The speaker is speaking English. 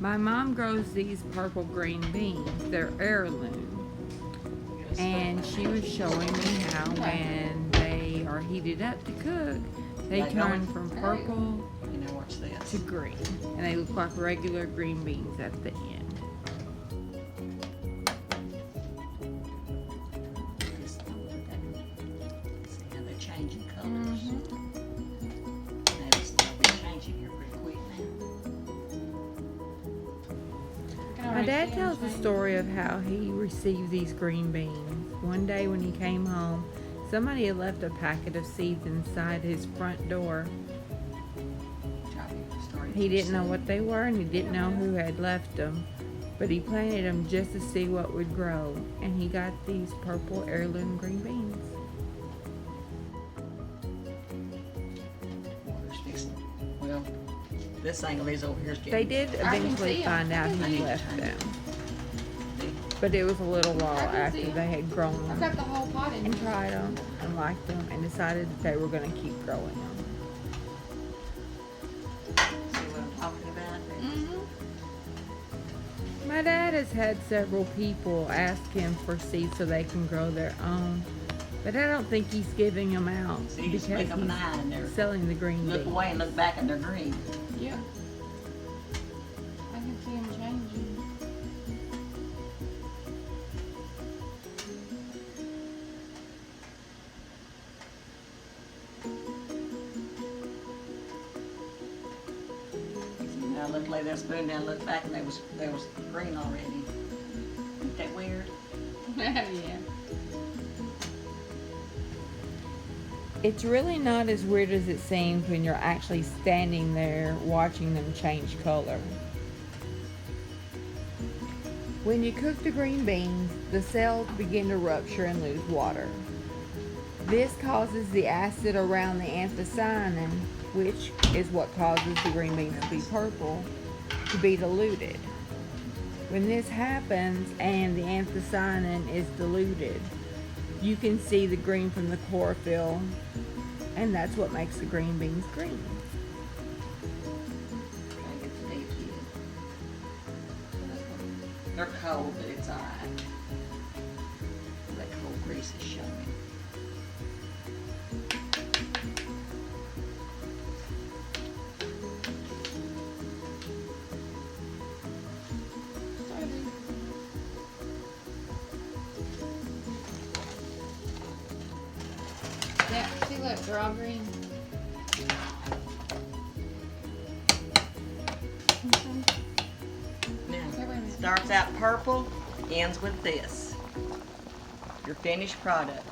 My mom grows these purple green beans. They're heirloom. And she was showing me how when they are heated up to cook, they turn from purple watch this. to green. And they look like regular green beans at the end. See how they're changing colors. They'll be changing here pretty quick now. My dad tells the story of how he received these green beans. One day when he came home, somebody had left a packet of seeds inside his front door. He didn't know what they were and he didn't know who had left them, but he planted them just to see what would grow, and he got these purple heirloom green beans. Water's fixing. Well, this angle is over here is getting. They did eventually find out he left them, but it was a little while after they had grown I've them got the whole pot in and here. tried them and liked them and decided that they were going to keep growing them. See what I'm talking about? My dad has had several people ask him for seeds so they can grow their own, but I don't think he's giving them out See, you just because make up an eye and they're he's selling the green look beans. away and look back and they're green. Yeah. I can see them changing. Now look, lay that spoon down, look back, and they was green already. Isn't that weird? Yeah. It's really not as weird as it seems when you're actually standing there watching them change color. When you cook the green beans, the cells begin to rupture and lose water. This causes the acid around the anthocyanin, which is what causes the green beans to be purple, to be diluted. When this happens and the anthocyanin is diluted, you can see the green from the chlorophyll, and that's what makes the green beans green. Try to get the deep here. They're cold, but it's alright. That cold grease is showing. Yeah, see, look, they're all green. Now, starts out purple, ends with this. Your finished product.